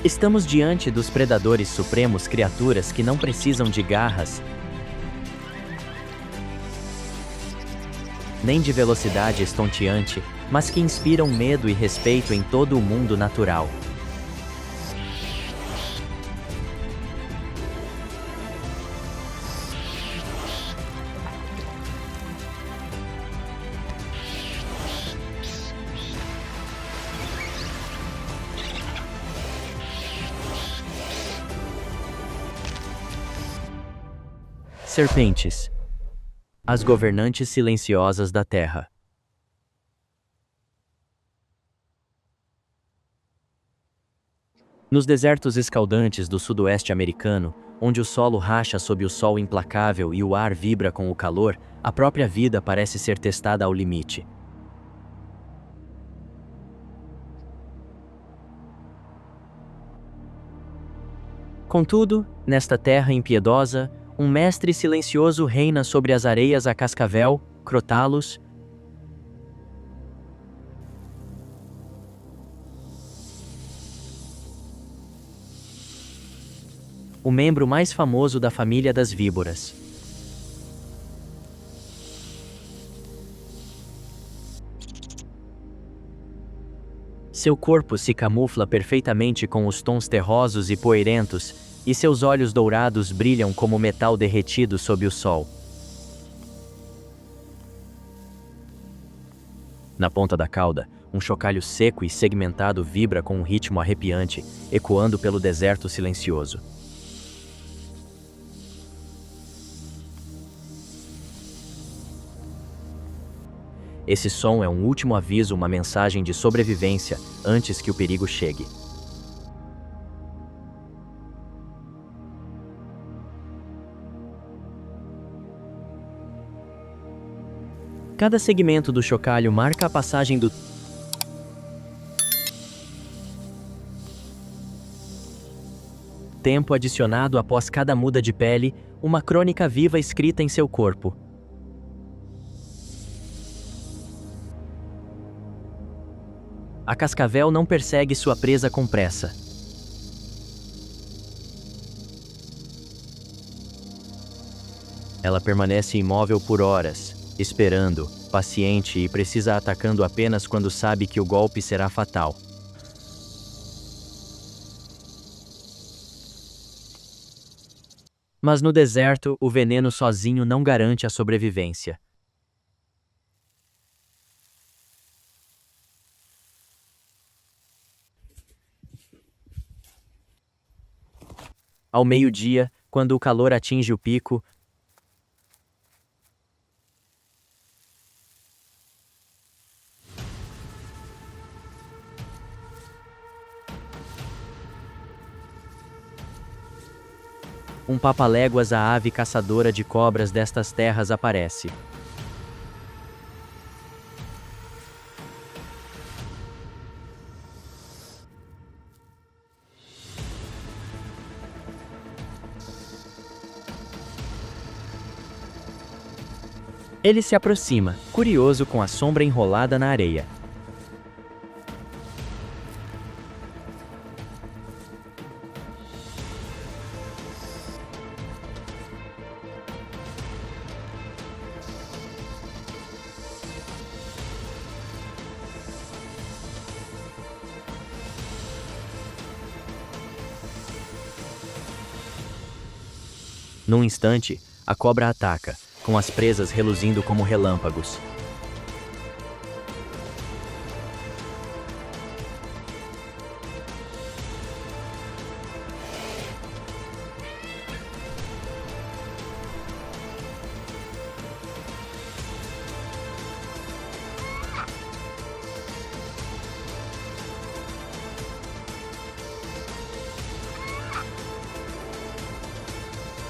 Estamos diante dos predadores supremos, criaturas que não precisam de garras, nem de velocidade estonteante, mas que inspiram medo e respeito em todo o mundo natural. Serpentes, as governantes silenciosas da Terra. Nos desertos escaldantes do sudoeste americano, onde o solo racha sob o sol implacável e o ar vibra com o calor, a própria vida parece ser testada ao limite. Contudo, nesta terra impiedosa, um mestre silencioso reina sobre as areias a cascavel, Crotalus. O membro mais famoso da família das víboras. Seu corpo se camufla perfeitamente com os tons terrosos e poeirentos, e seus olhos dourados brilham como metal derretido sob o sol. Na ponta da cauda, um chocalho seco e segmentado vibra com um ritmo arrepiante, ecoando pelo deserto silencioso. Esse som é um último aviso, uma mensagem de sobrevivência antes que o perigo chegue. Cada segmento do chocalho marca a passagem do tempo adicionado após cada muda de pele, uma crônica viva escrita em seu corpo. A cascavel não persegue sua presa com pressa. Ela permanece imóvel por horas, esperando, paciente e precisa atacando apenas quando sabe que o golpe será fatal. Mas no deserto, o veneno sozinho não garante a sobrevivência. Ao meio-dia, quando o calor atinge o pico, um papaléguas, a ave caçadora de cobras destas terras, aparece. Ele se aproxima, curioso com a sombra enrolada na areia. Num instante, a cobra ataca, com as presas reluzindo como relâmpagos.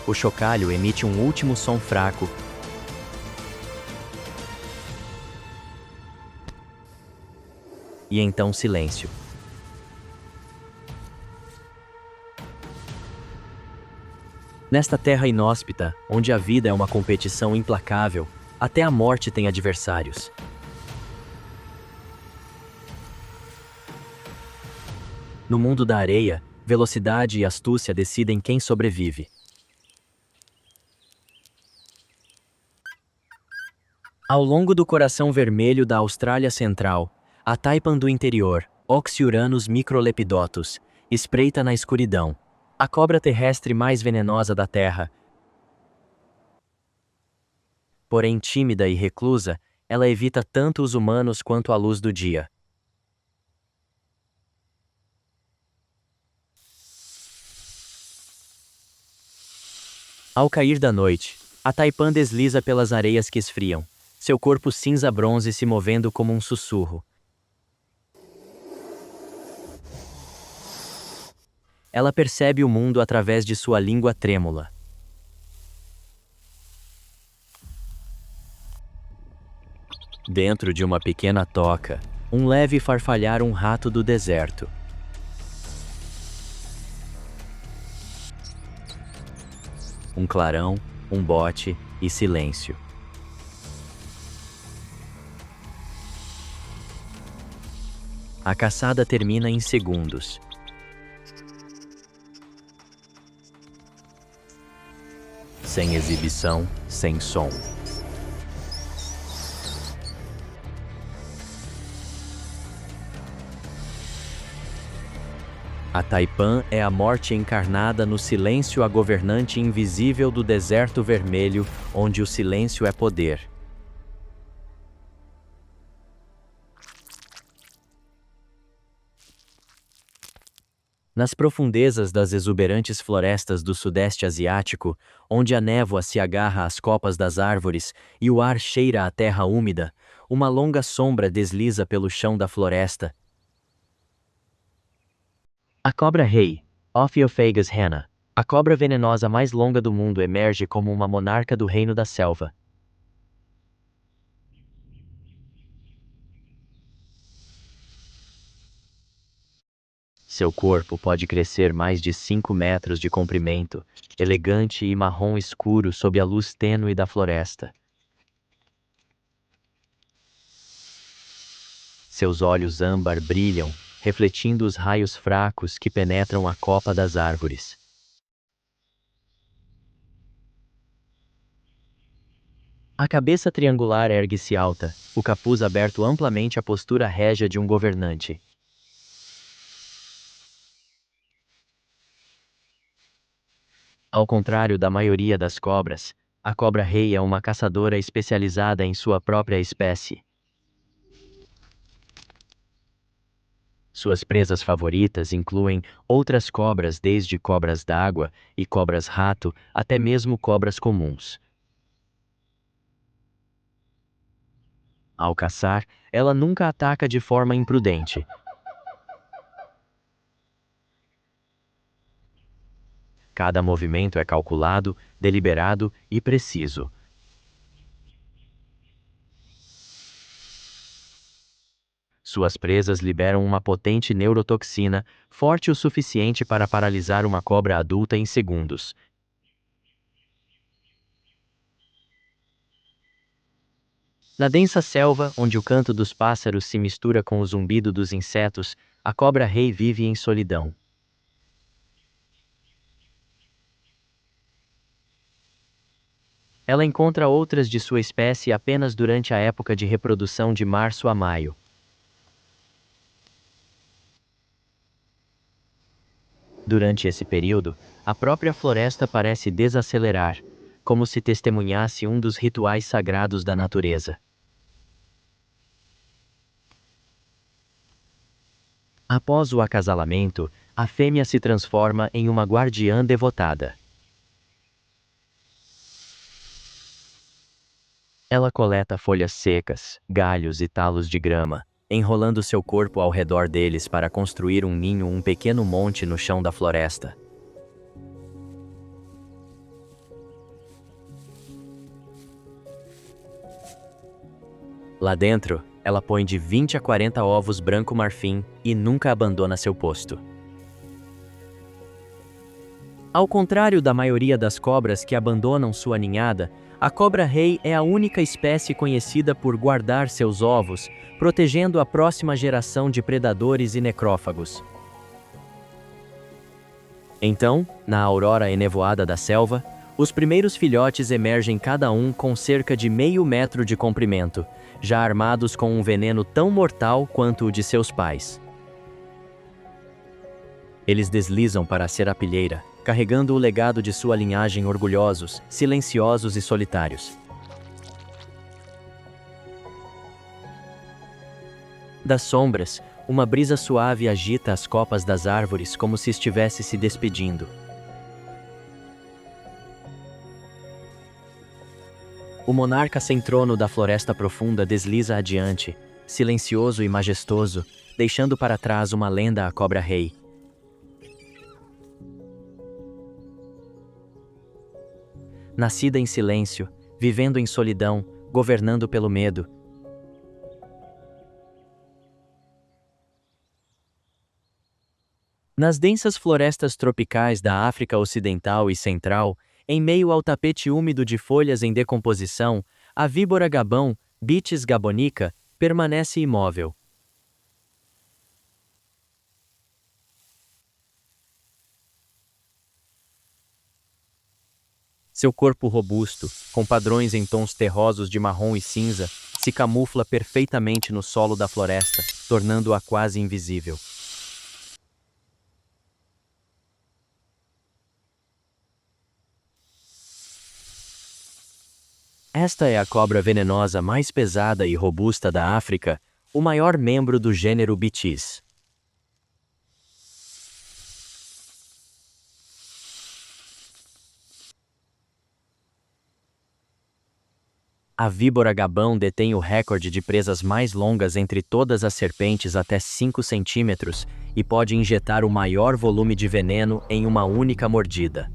O chocalho emite um último som fraco. E então silêncio. Nesta terra inóspita, onde a vida é uma competição implacável, até a morte tem adversários. No mundo da areia, Velocidade e astúcia decidem quem sobrevive. Ao longo do coração vermelho da Austrália Central, a taipan do interior, Oxyuranus microlepidotus, espreita na escuridão. A cobra terrestre mais venenosa da Terra. Porém tímida e reclusa, ela evita tanto os humanos quanto a luz do dia. Ao cair da noite, a taipan desliza pelas areias que esfriam, seu corpo cinza-bronze se movendo como um sussurro. Ela percebe o mundo através de sua língua trêmula. Dentro de uma pequena toca, um leve farfalhar um rato do deserto. Um clarão, um bote e silêncio. A caçada termina em segundos. Sem exibição, sem som. A taipan é a morte encarnada no silêncio, a governante invisível do deserto vermelho, onde o silêncio é poder. Nas profundezas das exuberantes florestas do Sudeste Asiático, onde a névoa se agarra às copas das árvores e o ar cheira a terra úmida, uma longa sombra desliza pelo chão da floresta. A cobra-rei, Ophiophagus rana, a cobra venenosa mais longa do mundo, emerge como uma monarca do reino da selva. Seu corpo pode crescer mais de 5 metros de comprimento, elegante e marrom escuro sob a luz tênue da floresta. Seus olhos âmbar brilham, refletindo os raios fracos que penetram a copa das árvores. A cabeça triangular ergue-se alta, o capuz aberto amplamente, a postura régia de um governante. Ao contrário da maioria das cobras, a cobra-rei é uma caçadora especializada em sua própria espécie. Suas presas favoritas incluem outras cobras, desde cobras d'água e cobras-rato até mesmo cobras comuns. Ao caçar, ela nunca ataca de forma imprudente. Cada movimento é calculado, deliberado e preciso. Suas presas liberam uma potente neurotoxina, forte o suficiente para paralisar uma cobra adulta em segundos. Na densa selva, onde o canto dos pássaros se mistura com o zumbido dos insetos, a cobra-rei vive em solidão. Ela encontra outras de sua espécie apenas durante a época de reprodução de março a maio. Durante esse período, a própria floresta parece desacelerar, como se testemunhasse um dos rituais sagrados da natureza. Após o acasalamento, a fêmea se transforma em uma guardiã devotada. Ela coleta folhas secas, galhos e talos de grama, enrolando seu corpo ao redor deles para construir um ninho, um pequeno monte no chão da floresta. Lá dentro, ela põe de 20 a 40 ovos branco-marfim e nunca abandona seu posto. Ao contrário da maioria das cobras que abandonam sua ninhada, a cobra-rei é a única espécie conhecida por guardar seus ovos, protegendo a próxima geração de predadores e necrófagos. Então, na aurora enevoada da selva, os primeiros filhotes emergem cada um com cerca de meio metro de comprimento, já armados com um veneno tão mortal quanto o de seus pais. Eles deslizam para a serapilheira, carregando o legado de sua linhagem orgulhosos, silenciosos e solitários. Das sombras, uma brisa suave agita as copas das árvores como se estivesse se despedindo. O monarca sem trono da floresta profunda desliza adiante, silencioso e majestoso, deixando para trás uma lenda à cobra-rei. Nascida em silêncio, vivendo em solidão, governando pelo medo. Nas densas florestas tropicais da África Ocidental e Central, em meio ao tapete úmido de folhas em decomposição, a víbora gabão, Bitis gabonica, permanece imóvel. Seu corpo robusto, com padrões em tons terrosos de marrom e cinza, se camufla perfeitamente no solo da floresta, tornando-a quase invisível. Esta é a cobra venenosa mais pesada e robusta da África, o maior membro do gênero Bitis. A víbora gabão detém o recorde de presas mais longas entre todas as serpentes até 5 centímetros e pode injetar o maior volume de veneno em uma única mordida.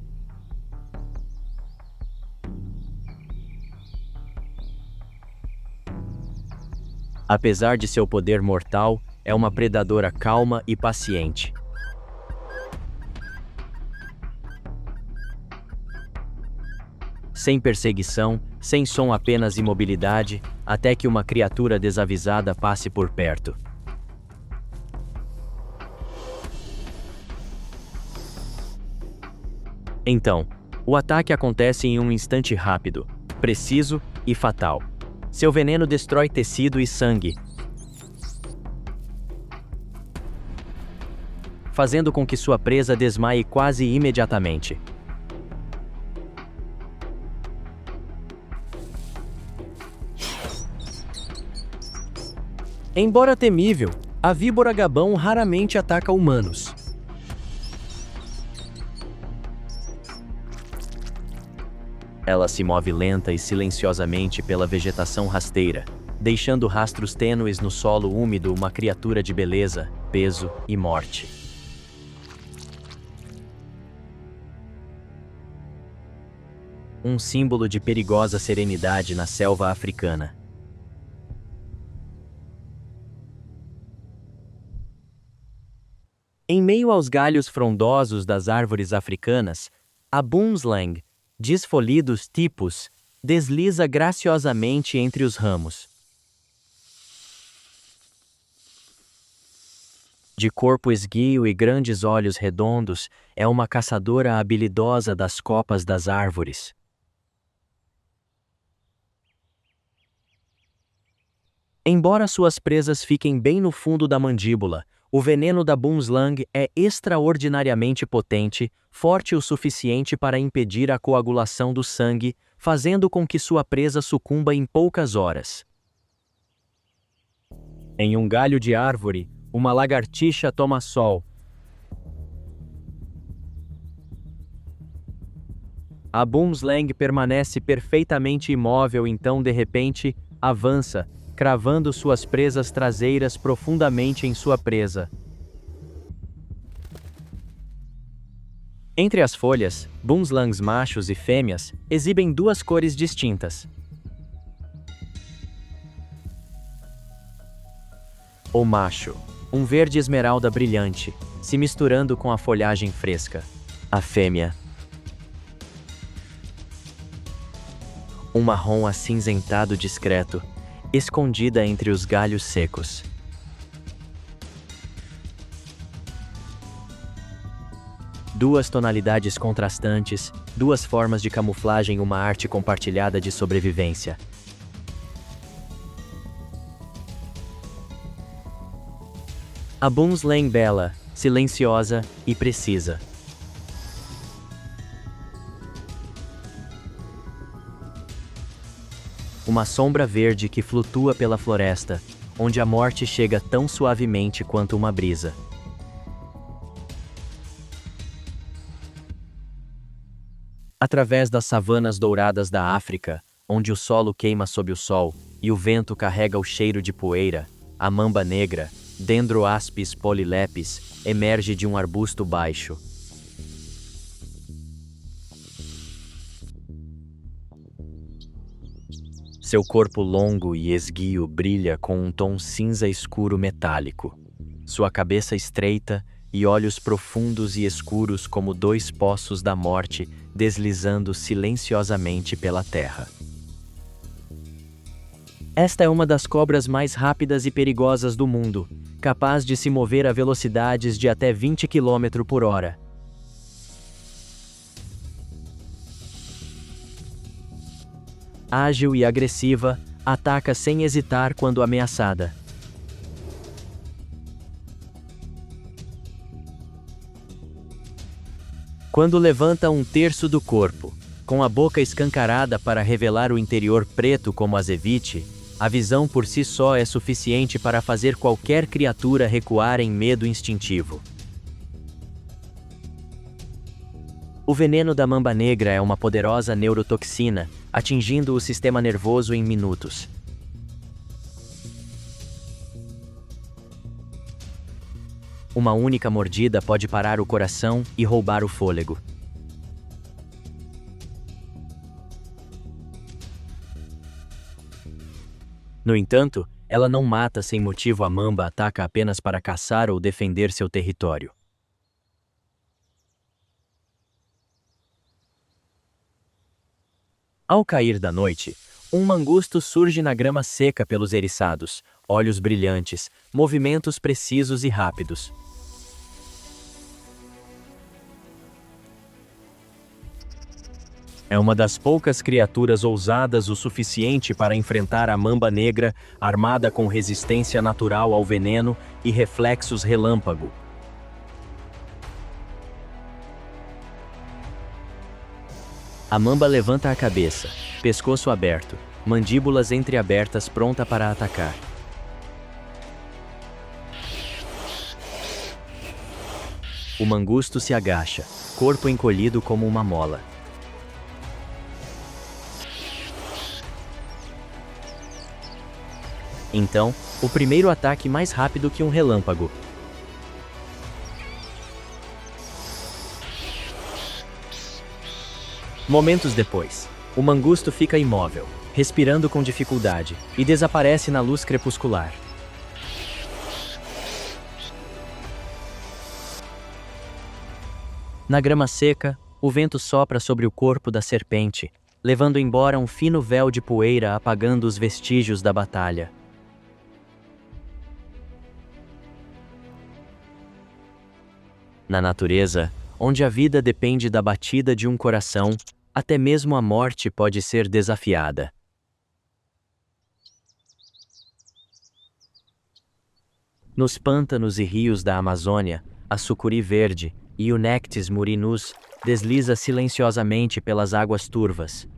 Apesar de seu poder mortal, é uma predadora calma e paciente. Sem perseguição, sem som, apenas imobilidade, até que uma criatura desavisada passe por perto. Então, o ataque acontece em um instante rápido, preciso e fatal. Seu veneno destrói tecido e sangue, fazendo com que sua presa desmaie quase imediatamente. Embora temível, a víbora gabão raramente ataca humanos. Ela se move lenta e silenciosamente pela vegetação rasteira, deixando rastros tênues no solo úmido, uma criatura de beleza, peso e morte. Um símbolo de perigosa serenidade na selva africana. Em meio aos galhos frondosos das árvores africanas, a boomslang, desfolidos tipos, desliza graciosamente entre os ramos. De corpo esguio e grandes olhos redondos, é uma caçadora habilidosa das copas das árvores. Embora suas presas fiquem bem no fundo da mandíbula, o veneno da boomslang é extraordinariamente potente, forte o suficiente para impedir a coagulação do sangue, fazendo com que sua presa sucumba em poucas horas. Em um galho de árvore, uma lagartixa toma sol. A boomslang permanece perfeitamente imóvel, então de repente, avança, cravando suas presas traseiras profundamente em sua presa. Entre as folhas, boomslangs machos e fêmeas exibem duas cores distintas. O macho, um verde esmeralda brilhante, se misturando com a folhagem fresca. A fêmea, um marrom acinzentado discreto, escondida entre os galhos secos. Duas tonalidades contrastantes, duas formas de camuflagem, uma arte compartilhada de sobrevivência. A Boomslang bela, silenciosa e precisa. Uma sombra verde que flutua pela floresta, onde a morte chega tão suavemente quanto uma brisa. Através das savanas douradas da África, onde o solo queima sob o sol e o vento carrega o cheiro de poeira, a mamba negra, Dendroaspis polylepis, emerge de um arbusto baixo. Seu corpo longo e esguio brilha com um tom cinza escuro metálico. Sua cabeça estreita e olhos profundos e escuros como dois poços da morte deslizando silenciosamente pela terra. Esta é uma das cobras mais rápidas e perigosas do mundo, capaz de se mover a velocidades de até 20 km por hora. Ágil e agressiva, ataca sem hesitar quando ameaçada. Quando levanta um terço do corpo, com a boca escancarada para revelar o interior preto como azevite, a visão por si só é suficiente para fazer qualquer criatura recuar em medo instintivo. O veneno da mamba negra é uma poderosa neurotoxina, atingindo o sistema nervoso em minutos. Uma única mordida pode parar o coração e roubar o fôlego. No entanto, ela não mata sem motivo. A mamba ataca apenas para caçar ou defender seu território. Ao cair da noite, um mangusto surge na grama seca pelos eriçados, olhos brilhantes, movimentos precisos e rápidos. É uma das poucas criaturas ousadas o suficiente para enfrentar a mamba negra, armada com resistência natural ao veneno e reflexos relâmpago. A mamba levanta a cabeça, pescoço aberto, mandíbulas entreabertas pronta para atacar. O mangusto se agacha, corpo encolhido como uma mola. Então, o primeiro ataque mais rápido que um relâmpago. Momentos depois, o mangusto fica imóvel, respirando com dificuldade, e desaparece na luz crepuscular. Na grama seca, o vento sopra sobre o corpo da serpente, levando embora um fino véu de poeira, apagando os vestígios da batalha. Na natureza, onde a vida depende da batida de um coração, até mesmo a morte pode ser desafiada. Nos pântanos e rios da Amazônia, a sucuri verde, Eunectes murinus, desliza silenciosamente pelas águas turvas.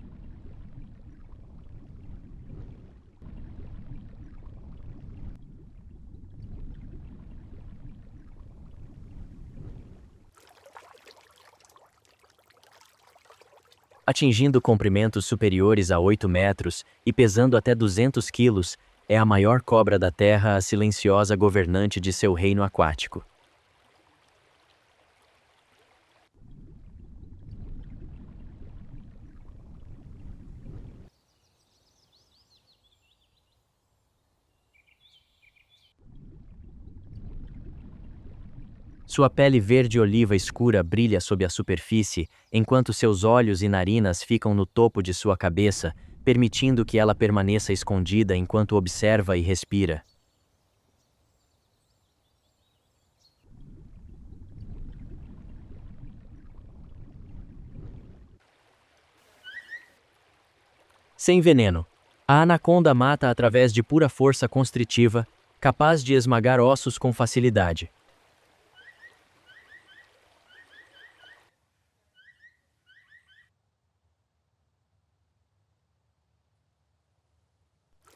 Atingindo comprimentos superiores a 8 metros e pesando até 200 quilos, é a maior cobra da Terra, a silenciosa governante de seu reino aquático. Sua pele verde-oliva escura brilha sob a superfície, enquanto seus olhos e narinas ficam no topo de sua cabeça, permitindo que ela permaneça escondida enquanto observa e respira. Sem veneno. A anaconda mata através de pura força constritiva, capaz de esmagar ossos com facilidade.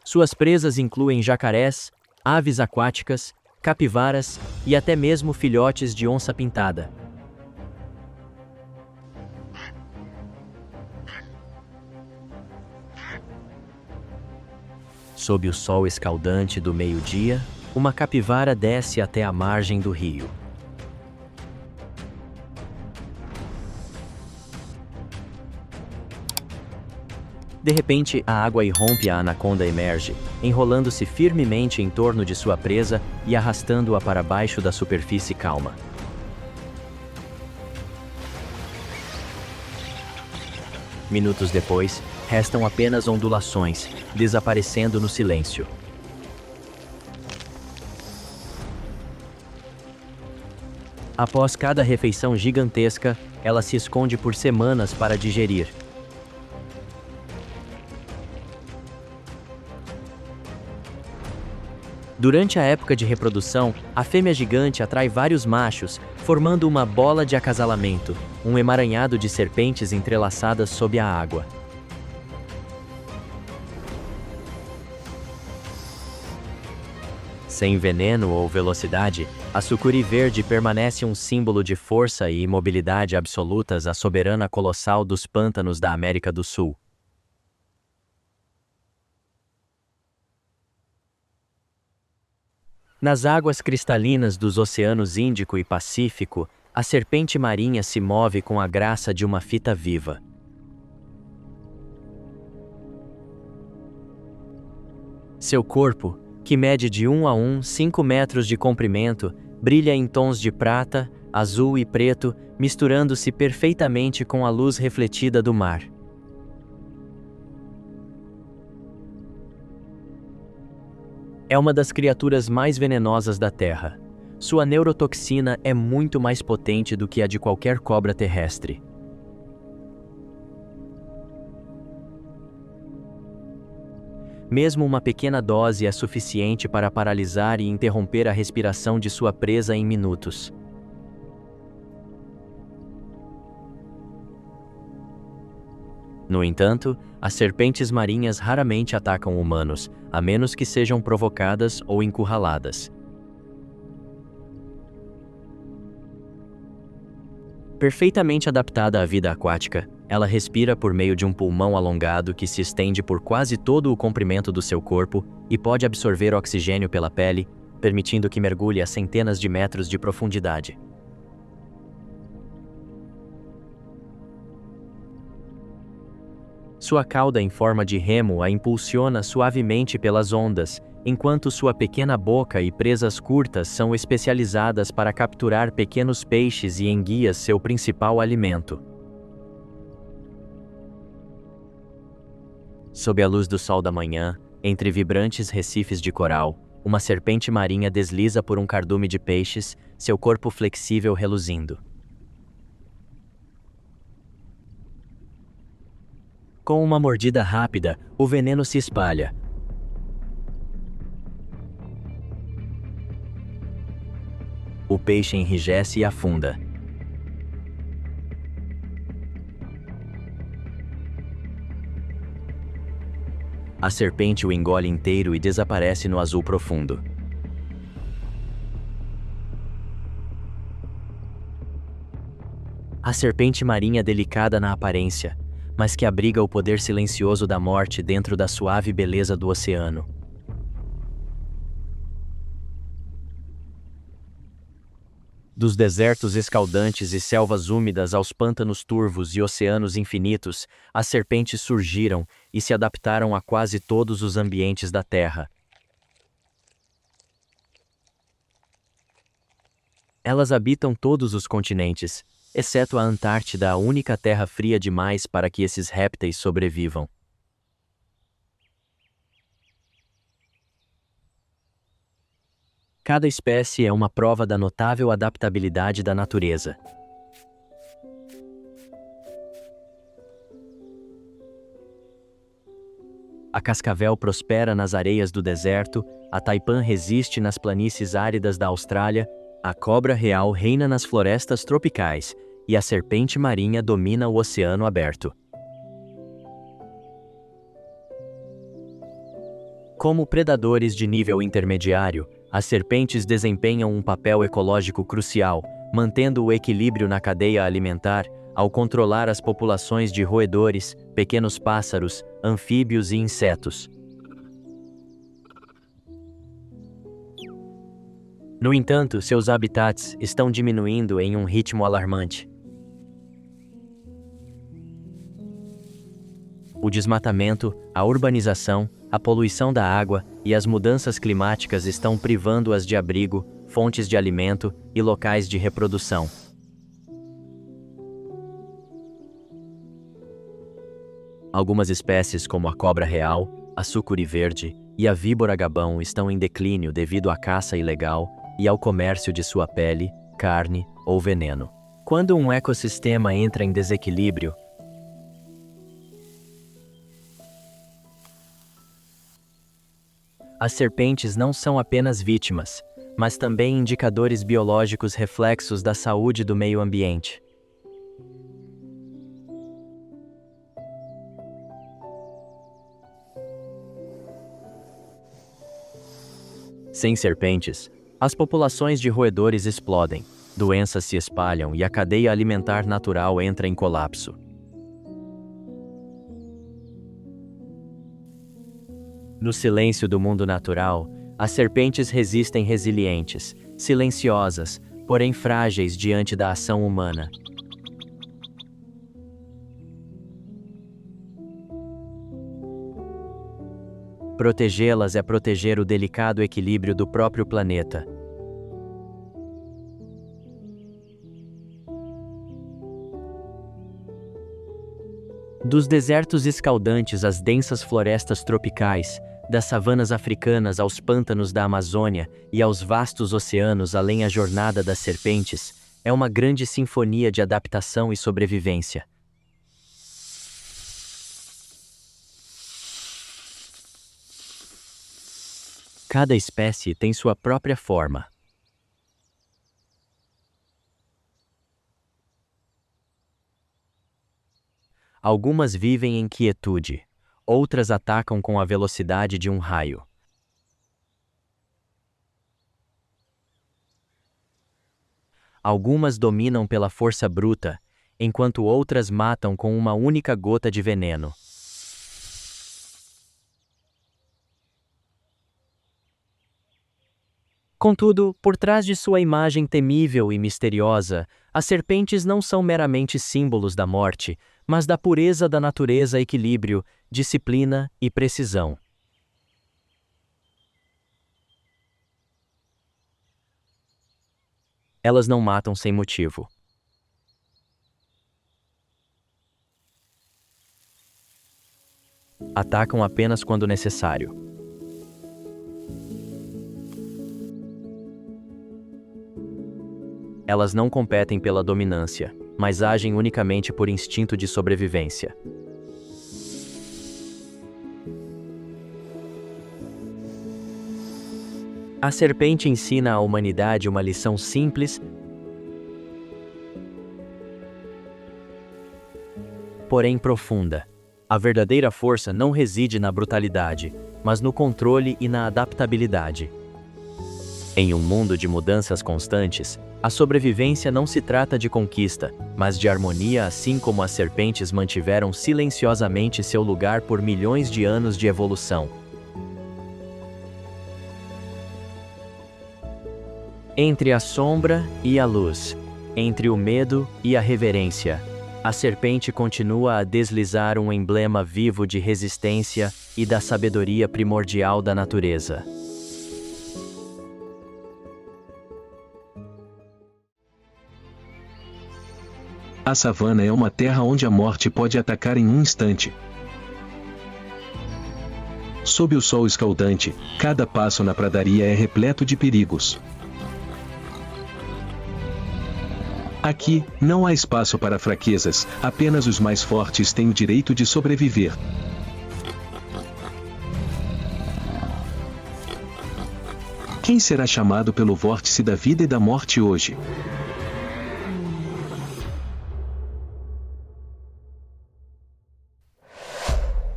Suas presas incluem jacarés, aves aquáticas, capivaras e até mesmo filhotes de onça-pintada. Sob o sol escaldante do meio-dia, uma capivara desce até a margem do rio. De repente, a água irrompe e a anaconda emerge, enrolando-se firmemente em torno de sua presa e arrastando-a para baixo da superfície calma. Minutos depois, restam apenas ondulações, desaparecendo no silêncio. Após cada refeição gigantesca, ela se esconde por semanas para digerir. Durante a época de reprodução, a fêmea gigante atrai vários machos, formando uma bola de acasalamento, um emaranhado de serpentes entrelaçadas sob a água. Sem veneno ou velocidade, a sucuri verde permanece um símbolo de força e imobilidade absolutas à soberana colossal dos pântanos da América do Sul. Nas águas cristalinas dos oceanos Índico e Pacífico, a serpente marinha se move com a graça de uma fita viva. Seu corpo, que mede de 1 a 5 metros de comprimento, brilha em tons de prata, azul e preto, misturando-se perfeitamente com a luz refletida do mar. É uma das criaturas mais venenosas da Terra. Sua neurotoxina é muito mais potente do que a de qualquer cobra terrestre. Mesmo uma pequena dose é suficiente para paralisar e interromper a respiração de sua presa em minutos. No entanto, as serpentes marinhas raramente atacam humanos, a menos que sejam provocadas ou encurraladas. Perfeitamente adaptada à vida aquática, ela respira por meio de um pulmão alongado que se estende por quase todo o comprimento do seu corpo e pode absorver oxigênio pela pele, permitindo que mergulhe a centenas de metros de profundidade. Sua cauda em forma de remo a impulsiona suavemente pelas ondas, enquanto sua pequena boca e presas curtas são especializadas para capturar pequenos peixes e enguias, seu principal alimento. Sob a luz do sol da manhã, entre vibrantes recifes de coral, uma serpente marinha desliza por um cardume de peixes, seu corpo flexível reluzindo. Com uma mordida rápida, o veneno se espalha. O peixe enrijece e afunda. A serpente o engole inteiro e desaparece no azul profundo. A serpente marinha delicada na aparência, mas que abriga o poder silencioso da morte dentro da suave beleza do oceano. Dos desertos escaldantes e selvas úmidas aos pântanos turvos e oceanos infinitos, as serpentes surgiram e se adaptaram a quase todos os ambientes da Terra. Elas habitam todos os continentes, exceto a Antártida, a única terra fria demais para que esses répteis sobrevivam. Cada espécie é uma prova da notável adaptabilidade da natureza. A cascavel prospera nas areias do deserto, a taipã resiste nas planícies áridas da Austrália, a cobra real reina nas florestas tropicais e a serpente marinha domina o oceano aberto. Como predadores de nível intermediário, as serpentes desempenham um papel ecológico crucial, mantendo o equilíbrio na cadeia alimentar, ao controlar as populações de roedores, pequenos pássaros, anfíbios e insetos. No entanto, seus habitats estão diminuindo em um ritmo alarmante. O desmatamento, a urbanização, a poluição da água e as mudanças climáticas estão privando-as de abrigo, fontes de alimento e locais de reprodução. Algumas espécies, como a cobra real, a sucuri verde e a víbora-gabão, estão em declínio devido à caça ilegal e ao comércio de sua pele, carne ou veneno. Quando um ecossistema entra em desequilíbrio, as serpentes não são apenas vítimas, mas também indicadores biológicos reflexos da saúde do meio ambiente. Sem serpentes, as populações de roedores explodem, doenças se espalham e a cadeia alimentar natural entra em colapso. No silêncio do mundo natural, as serpentes resistem resilientes, silenciosas, porém frágeis diante da ação humana. Protegê-las é proteger o delicado equilíbrio do próprio planeta. Dos desertos escaldantes às densas florestas tropicais, das savanas africanas aos pântanos da Amazônia e aos vastos oceanos além a jornada das serpentes, é uma grande sinfonia de adaptação e sobrevivência. Cada espécie tem sua própria forma. Algumas vivem em quietude, outras atacam com a velocidade de um raio. Algumas dominam pela força bruta, enquanto outras matam com uma única gota de veneno. Contudo, por trás de sua imagem temível e misteriosa, as serpentes não são meramente símbolos da morte, mas da pureza da natureza, equilíbrio, disciplina e precisão. Elas não matam sem motivo. Atacam apenas quando necessário. Elas não competem pela dominância, mas agem unicamente por instinto de sobrevivência. A serpente ensina à humanidade uma lição simples, porém profunda. A verdadeira força não reside na brutalidade, mas no controle e na adaptabilidade. Em um mundo de mudanças constantes, a sobrevivência não se trata de conquista, mas de harmonia, assim como as serpentes mantiveram silenciosamente seu lugar por milhões de anos de evolução. Entre a sombra e a luz, entre o medo e a reverência, a serpente continua a deslizar um emblema vivo de resistência e da sabedoria primordial da natureza. A savana é uma terra onde a morte pode atacar em um instante. Sob o sol escaldante, cada passo na pradaria é repleto de perigos. Aqui, não há espaço para fraquezas, apenas os mais fortes têm o direito de sobreviver. Quem será chamado pelo vórtice da vida e da morte hoje?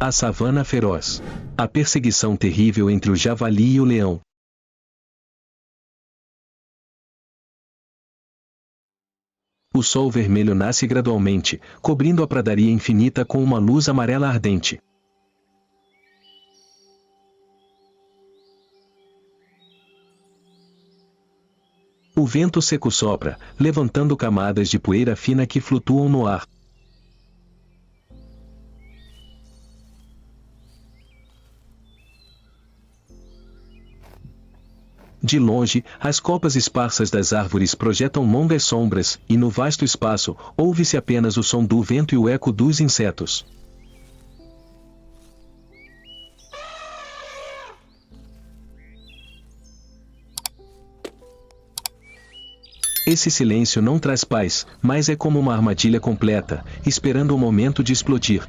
A savana feroz. A perseguição terrível entre o javali e o leão. O sol vermelho nasce gradualmente, cobrindo a pradaria infinita com uma luz amarela ardente. O vento seco sopra, levantando camadas de poeira fina que flutuam no ar. De longe, as copas esparsas das árvores projetam longas sombras, e no vasto espaço, ouve-se apenas o som do vento e o eco dos insetos. Esse silêncio não traz paz, mas é como uma armadilha completa, esperando o momento de explodir.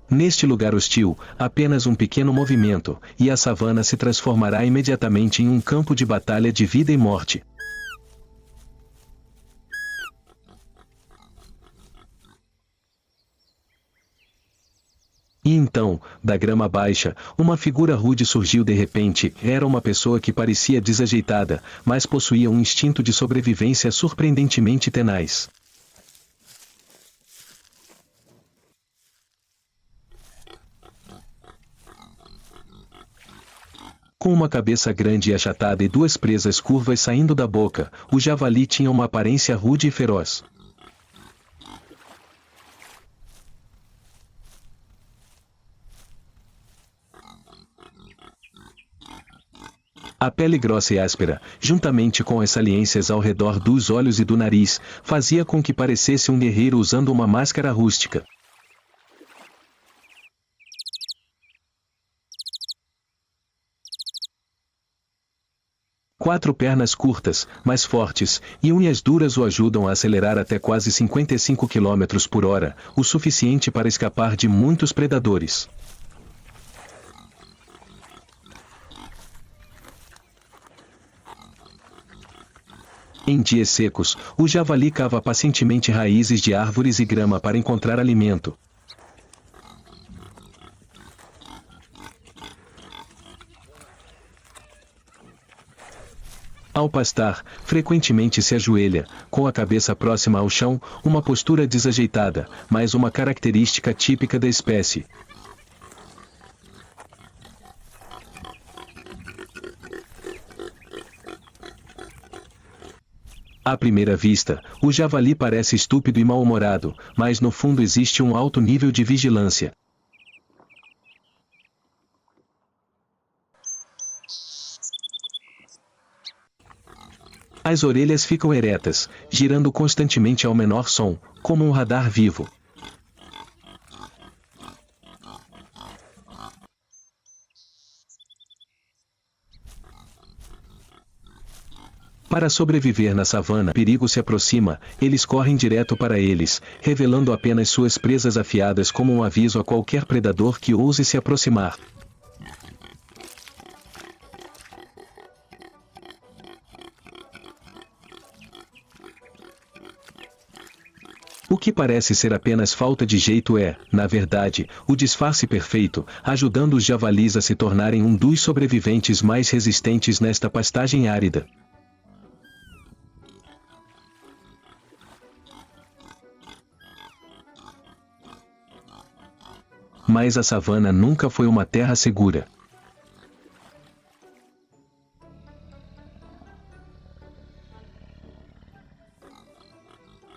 Neste lugar hostil, apenas um pequeno movimento, e a savana se transformará imediatamente em um campo de batalha de vida e morte. E então, da grama baixa, uma figura rude surgiu de repente. Era uma pessoa que parecia desajeitada, mas possuía um instinto de sobrevivência surpreendentemente tenaz. Com uma cabeça grande e achatada e duas presas curvas saindo da boca, o javali tinha uma aparência rude e feroz. A pele grossa e áspera, juntamente com as saliências ao redor dos olhos e do nariz, fazia com que parecesse um guerreiro usando uma máscara rústica. Quatro pernas curtas, mas fortes, e unhas duras o ajudam a acelerar até quase 55 km por hora, o suficiente para escapar de muitos predadores. Em dias secos, o javali cava pacientemente raízes de árvores e grama para encontrar alimento. Ao pastar, frequentemente se ajoelha, com a cabeça próxima ao chão, uma postura desajeitada, mas uma característica típica da espécie. À primeira vista, o javali parece estúpido e mal-humorado, mas no fundo existe um alto nível de vigilância. As orelhas ficam eretas, girando constantemente ao menor som, como um radar vivo. Para sobreviver na savana, perigo se aproxima, eles correm direto para eles, revelando apenas suas presas afiadas como um aviso a qualquer predador que ouse se aproximar. O que parece ser apenas falta de jeito é, na verdade, o disfarce perfeito, ajudando os javalis a se tornarem um dos sobreviventes mais resistentes nesta pastagem árida. Mas a savana nunca foi uma terra segura.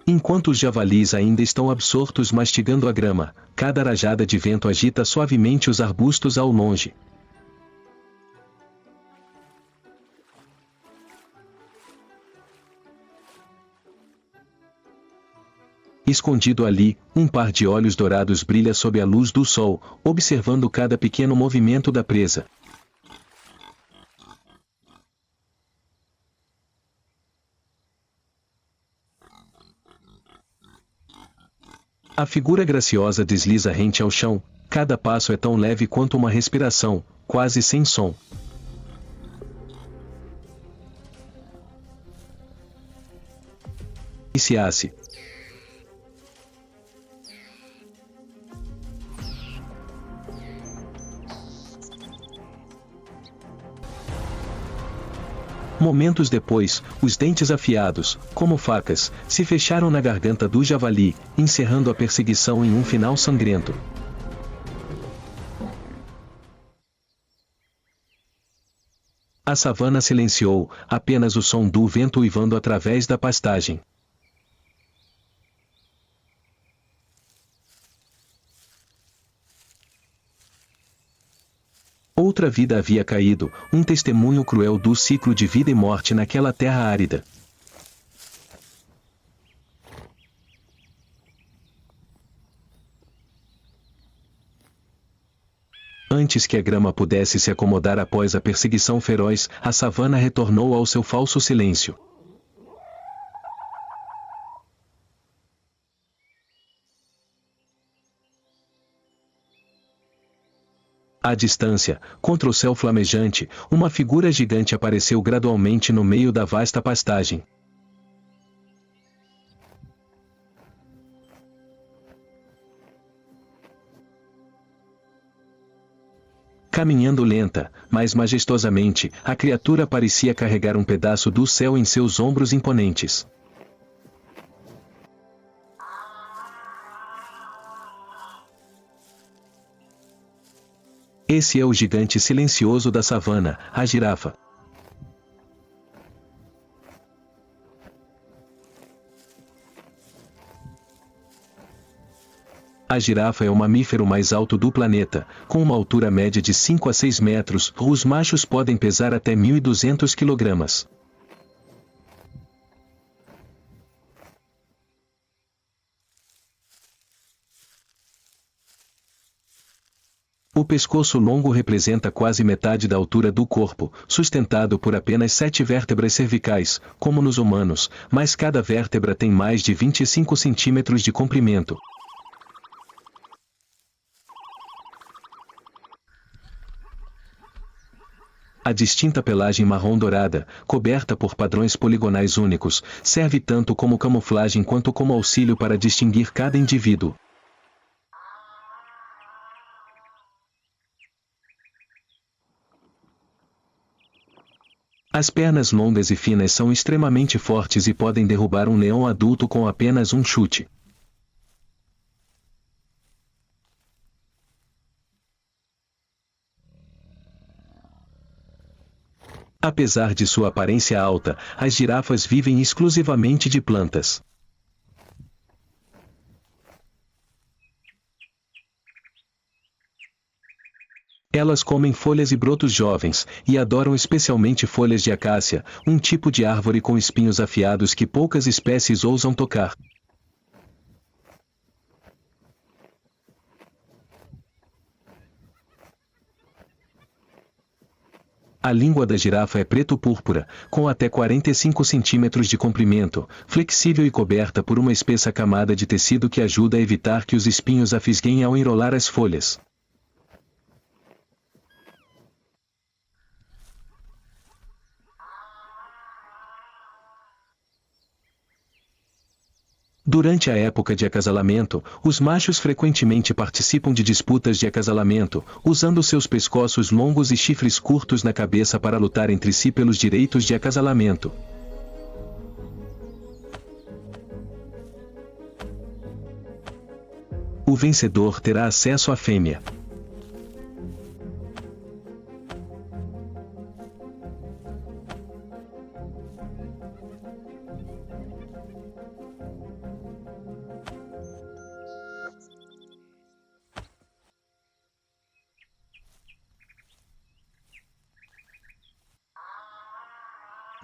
Enquanto os javalis ainda estão absortos mastigando a grama, cada rajada de vento agita suavemente os arbustos ao longe. Escondido ali, um par de olhos dourados brilha sob a luz do sol, observando cada pequeno movimento da presa. A figura graciosa desliza rente ao chão, cada passo é tão leve quanto uma respiração, quase sem som. Iniciasse. Momentos depois, os dentes afiados, como facas, se fecharam na garganta do javali, encerrando a perseguição em um final sangrento. A savana silenciou, apenas o som do vento uivando através da pastagem. Outra vida havia caído, um testemunho cruel do ciclo de vida e morte naquela terra árida. Antes que a grama pudesse se acomodar após a perseguição feroz, a savana retornou ao seu falso silêncio. À distância, contra o céu flamejante, uma figura gigante apareceu gradualmente no meio da vasta pastagem. Caminhando lenta, mas majestosamente, a criatura parecia carregar um pedaço do céu em seus ombros imponentes. Esse é o gigante silencioso da savana, a girafa. A girafa é o mamífero mais alto do planeta, com uma altura média de 5 a 6 metros, os machos podem pesar até 1.200 kg. O pescoço longo representa quase metade da altura do corpo, sustentado por apenas 7 vértebras cervicais, como nos humanos, mas cada vértebra tem mais de 25 centímetros de comprimento. A distinta pelagem marrom-dourada, coberta por padrões poligonais únicos, serve tanto como camuflagem quanto como auxílio para distinguir cada indivíduo. As pernas longas e finas são extremamente fortes e podem derrubar um leão adulto com apenas um chute. Apesar de sua aparência alta, as girafas vivem exclusivamente de plantas. Elas comem folhas e brotos jovens, e adoram especialmente folhas de acácia, um tipo de árvore com espinhos afiados que poucas espécies ousam tocar. A língua da girafa é preto-púrpura, com até 45 centímetros de comprimento, flexível e coberta por uma espessa camada de tecido que ajuda a evitar que os espinhos a fisguem ao enrolar as folhas. Durante a época de acasalamento, os machos frequentemente participam de disputas de acasalamento, usando seus pescoços longos e chifres curtos na cabeça para lutar entre si pelos direitos de acasalamento. O vencedor terá acesso à fêmea.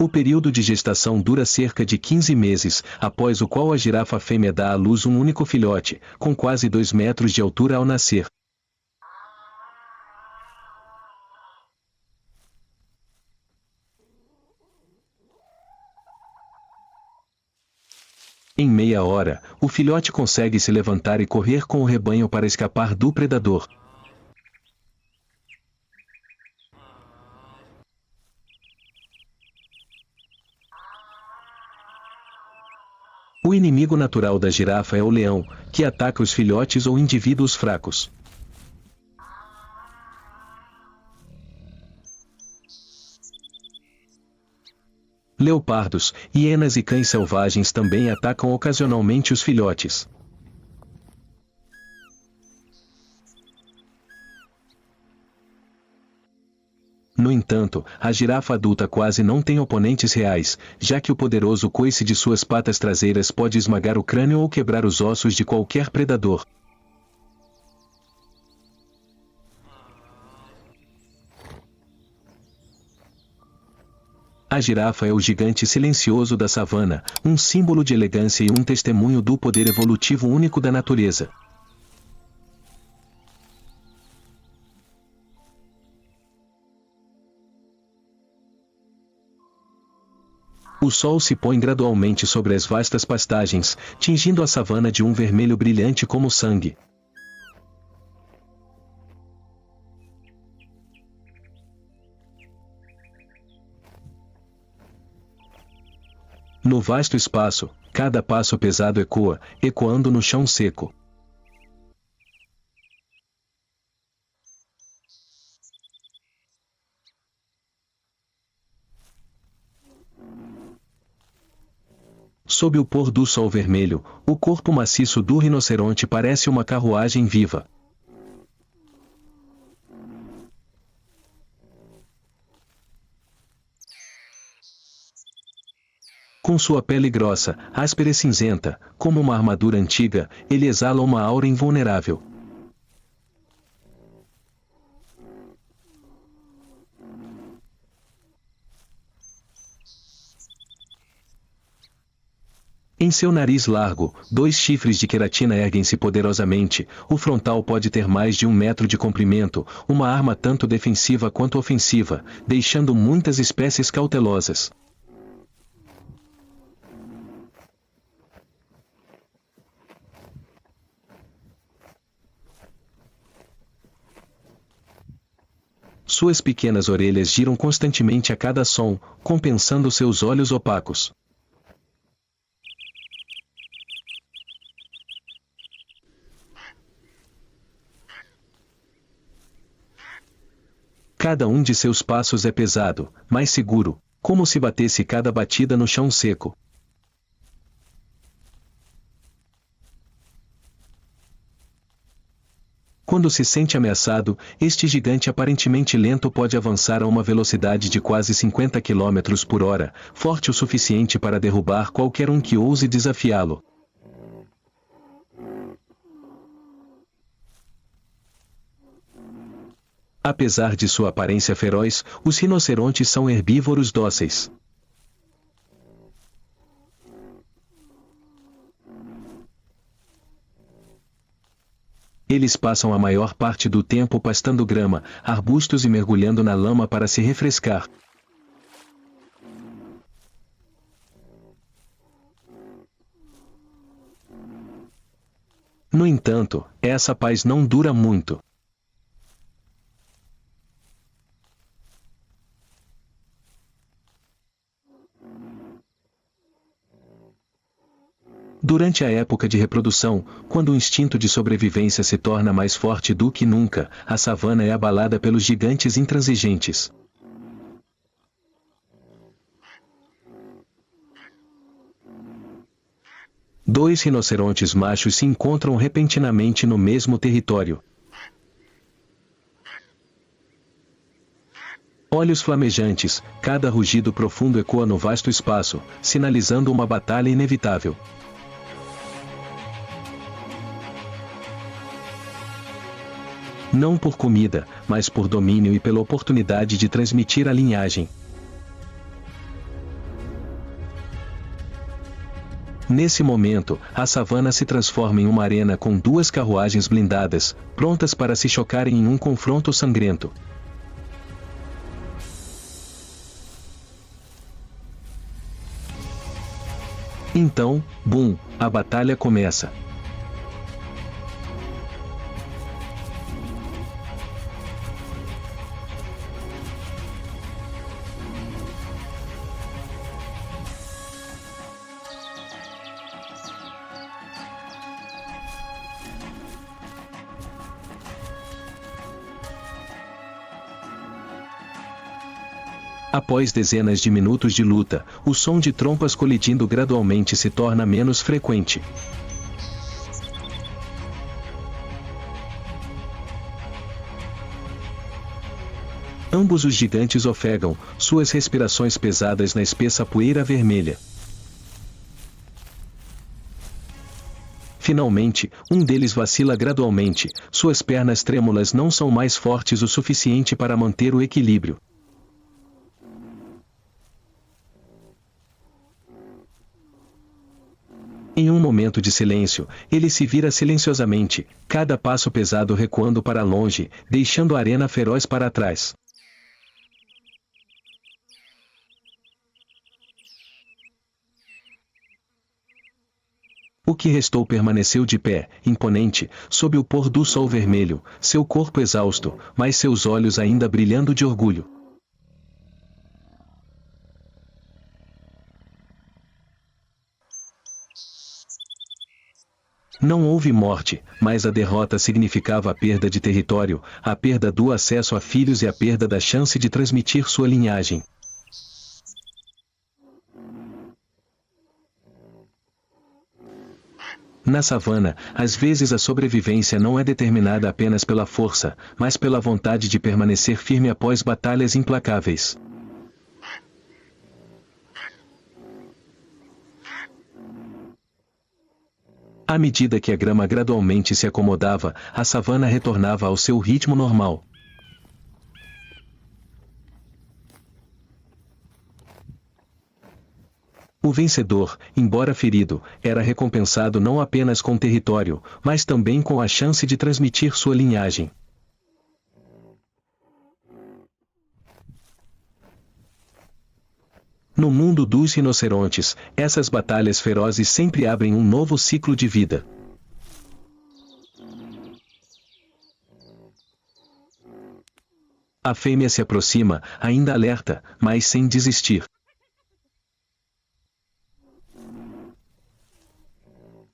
O período de gestação dura cerca de 15 meses, após o qual a girafa fêmea dá à luz um único filhote, com quase 2 metros de altura ao nascer. Em meia hora, o filhote consegue se levantar e correr com o rebanho para escapar do predador. O inimigo natural da girafa é o leão, que ataca os filhotes ou indivíduos fracos. Leopardos, hienas e cães selvagens também atacam ocasionalmente os filhotes. No entanto, a girafa adulta quase não tem oponentes reais, já que o poderoso coice de suas patas traseiras pode esmagar o crânio ou quebrar os ossos de qualquer predador. A girafa é o gigante silencioso da savana, um símbolo de elegância e um testemunho do poder evolutivo único da natureza. O sol se põe gradualmente sobre as vastas pastagens, tingindo a savana de um vermelho brilhante como sangue. No vasto espaço, cada passo pesado ecoa, ecoando no chão seco. Sob o pôr do sol vermelho, o corpo maciço do rinoceronte parece uma carruagem viva. Com sua pele grossa, áspera e cinzenta, como uma armadura antiga, ele exala uma aura invulnerável. Em seu nariz largo, 2 chifres de queratina erguem-se poderosamente, o frontal pode ter mais de 1 metro de comprimento, uma arma tanto defensiva quanto ofensiva, deixando muitas espécies cautelosas. Suas pequenas orelhas giram constantemente a cada som, compensando seus olhos opacos. Cada um de seus passos é pesado, mas seguro, como se batesse cada batida no chão seco. Quando se sente ameaçado, este gigante aparentemente lento pode avançar a uma velocidade de quase 50 km por hora, forte o suficiente para derrubar qualquer um que ouse desafiá-lo. Apesar de sua aparência feroz, os rinocerontes são herbívoros dóceis. Eles passam a maior parte do tempo pastando grama, arbustos e mergulhando na lama para se refrescar. No entanto, essa paz não dura muito. Durante a época de reprodução, quando o instinto de sobrevivência se torna mais forte do que nunca, a savana é abalada pelos gigantes intransigentes. Dois rinocerontes machos se encontram repentinamente no mesmo território. Olhos flamejantes, cada rugido profundo ecoa no vasto espaço, sinalizando uma batalha inevitável. Não por comida, mas por domínio e pela oportunidade de transmitir a linhagem. Nesse momento, a savana se transforma em uma arena com 2 carruagens blindadas, prontas para se chocarem em um confronto sangrento. Então, bum, a batalha começa. Após dezenas de minutos de luta, o som de trompas colidindo gradualmente se torna menos frequente. Ambos os gigantes ofegam, suas respirações pesadas na espessa poeira vermelha. Finalmente, um deles vacila gradualmente, suas pernas trêmulas não são mais fortes o suficiente para manter o equilíbrio. Em um momento de silêncio, ele se vira silenciosamente, cada passo pesado recuando para longe, deixando a arena feroz para trás. O que restou permaneceu de pé, imponente, sob o pôr do sol vermelho, seu corpo exausto, mas seus olhos ainda brilhando de orgulho. Não houve morte, mas a derrota significava a perda de território, a perda do acesso a filhos e a perda da chance de transmitir sua linhagem. Na savana, às vezes a sobrevivência não é determinada apenas pela força, mas pela vontade de permanecer firme após batalhas implacáveis. À medida que a grama gradualmente se acomodava, a savana retornava ao seu ritmo normal. O vencedor, embora ferido, era recompensado não apenas com território, mas também com a chance de transmitir sua linhagem. No mundo dos rinocerontes, essas batalhas ferozes sempre abrem um novo ciclo de vida. A fêmea se aproxima, ainda alerta, mas sem desistir.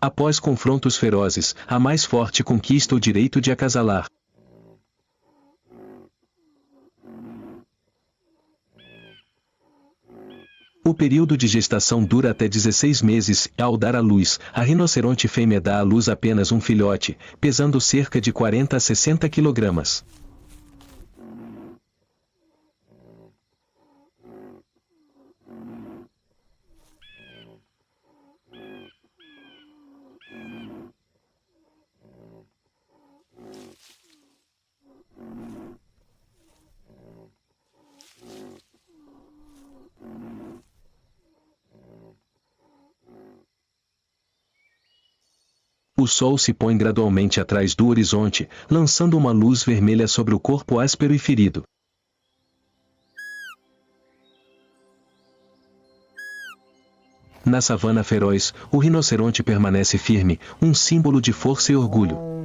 Após confrontos ferozes, a mais forte conquista o direito de acasalar. O período de gestação dura até 16 meses e, ao dar à luz, a rinoceronte fêmea dá à luz apenas um filhote, pesando cerca de 40 a 60 kg. O sol se põe gradualmente atrás do horizonte, lançando uma luz vermelha sobre o corpo áspero e ferido. Na savana feroz, o rinoceronte permanece firme, um símbolo de força e orgulho.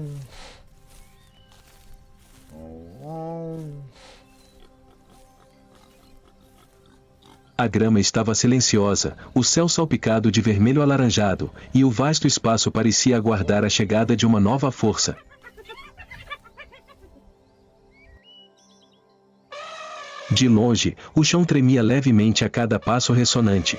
A grama estava silenciosa, o céu salpicado de vermelho alaranjado, e o vasto espaço parecia aguardar a chegada de uma nova força. De longe, o chão tremia levemente a cada passo ressonante.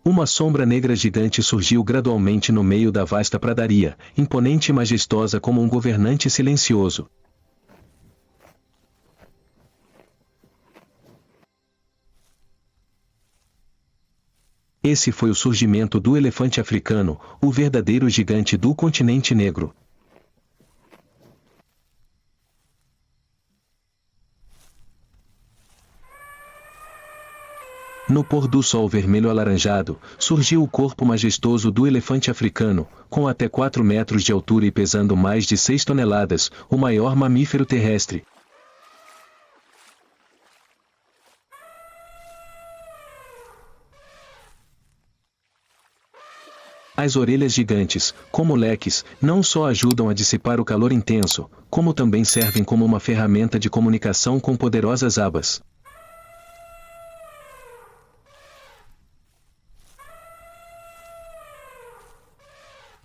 Uma sombra negra gigante surgiu gradualmente no meio da vasta pradaria, imponente e majestosa como um governante silencioso. Esse foi o surgimento do elefante africano, o verdadeiro gigante do continente negro. No pôr do sol vermelho alaranjado, surgiu o corpo majestoso do elefante africano, com até 4 metros de altura e pesando mais de 6 toneladas, o maior mamífero terrestre. As orelhas gigantes, como leques, não só ajudam a dissipar o calor intenso, como também servem como uma ferramenta de comunicação com poderosas abas.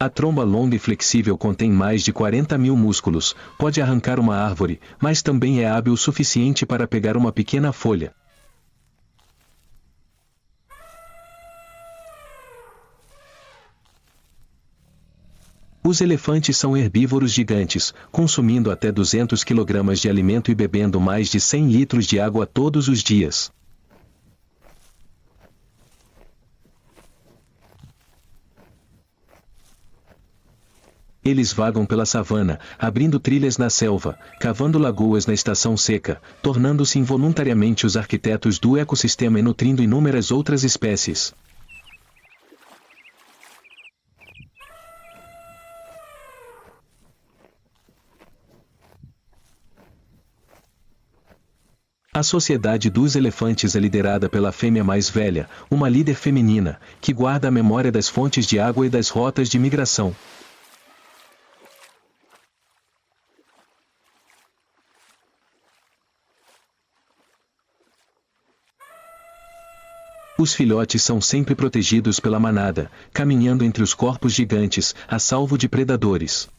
A tromba longa e flexível contém mais de 40.000 músculos, pode arrancar uma árvore, mas também é hábil o suficiente para pegar uma pequena folha. Os elefantes são herbívoros gigantes, consumindo até 200 kg de alimento e bebendo mais de 100 litros de água todos os dias. Eles vagam pela savana, abrindo trilhas na selva, cavando lagoas na estação seca, tornando-se involuntariamente os arquitetos do ecossistema e nutrindo inúmeras outras espécies. A sociedade dos elefantes é liderada pela fêmea mais velha, uma líder feminina, que guarda a memória das fontes de água e das rotas de migração. Os filhotes são sempre protegidos pela manada, caminhando entre os corpos gigantes, a salvo de predadores.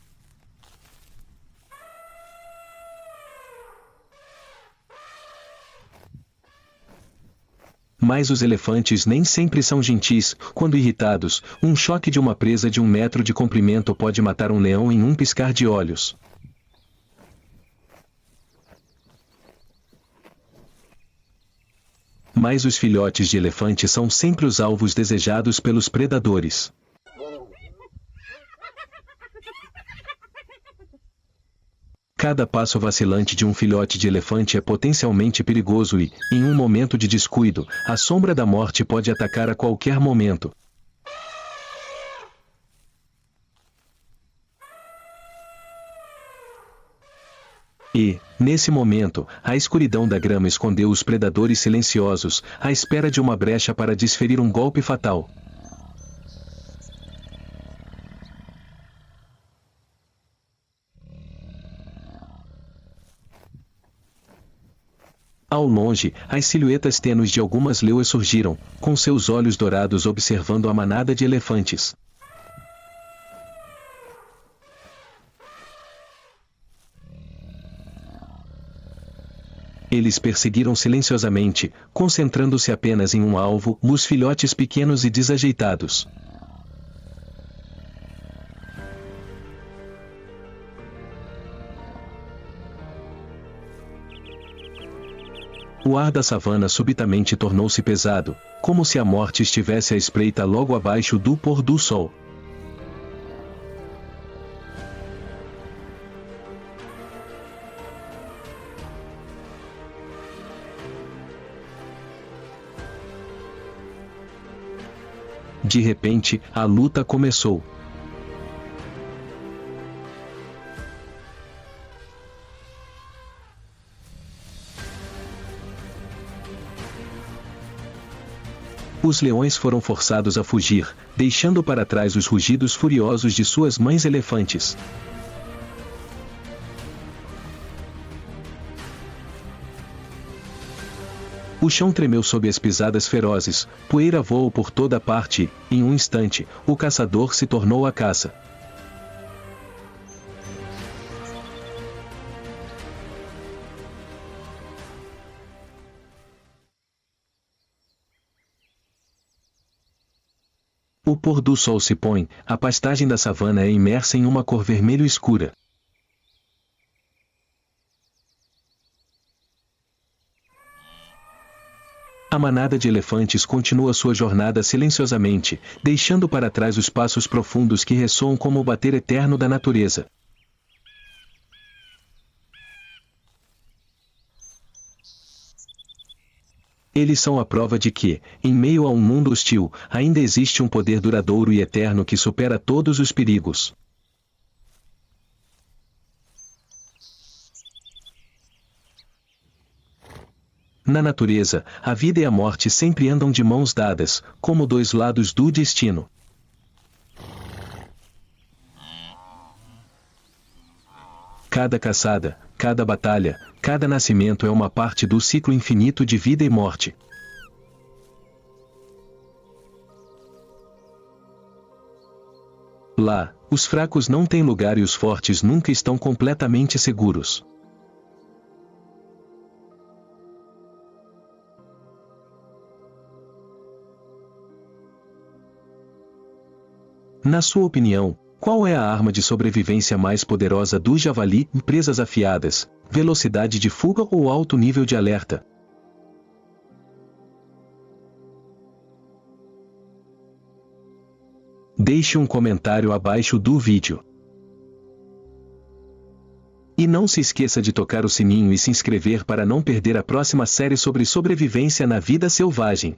Mas os elefantes nem sempre são gentis. Quando irritados, um choque de uma presa de 1 metro de comprimento pode matar um leão em um piscar de olhos. Mas os filhotes de elefante são sempre os alvos desejados pelos predadores. Cada passo vacilante de um filhote de elefante é potencialmente perigoso e, em um momento de descuido, a sombra da morte pode atacar a qualquer momento. E, nesse momento, a escuridão da grama escondeu os predadores silenciosos, à espera de uma brecha para desferir um golpe fatal. Ao longe, as silhuetas tênues de algumas leoas surgiram, com seus olhos dourados observando a manada de elefantes. Eles perseguiram silenciosamente, concentrando-se apenas em um alvo, os filhotes pequenos e desajeitados. O ar da savana subitamente tornou-se pesado, como se a morte estivesse à espreita logo abaixo do pôr do sol. De repente, a luta começou. Os leões foram forçados a fugir, deixando para trás os rugidos furiosos de suas mães elefantes. O chão tremeu sob as pisadas ferozes, poeira voou por toda parte, e, em um instante, o caçador se tornou a caça. O pôr do sol se põe, a pastagem da savana é imersa em uma cor vermelho escura. A manada de elefantes continua sua jornada silenciosamente, deixando para trás os passos profundos que ressoam como o bater eterno da natureza. Eles são a prova de que, em meio a um mundo hostil, ainda existe um poder duradouro e eterno que supera todos os perigos. Na natureza, a vida e a morte sempre andam de mãos dadas, como dois lados do destino. Cada caçada, cada batalha, cada nascimento é uma parte do ciclo infinito de vida e morte. Lá, os fracos não têm lugar e os fortes nunca estão completamente seguros. Na sua opinião, qual é a arma de sobrevivência mais poderosa do javali? Presas afiadas, velocidade de fuga ou alto nível de alerta? Deixe um comentário abaixo do vídeo. E não se esqueça de tocar o sininho e se inscrever para não perder a próxima série sobre sobrevivência na vida selvagem.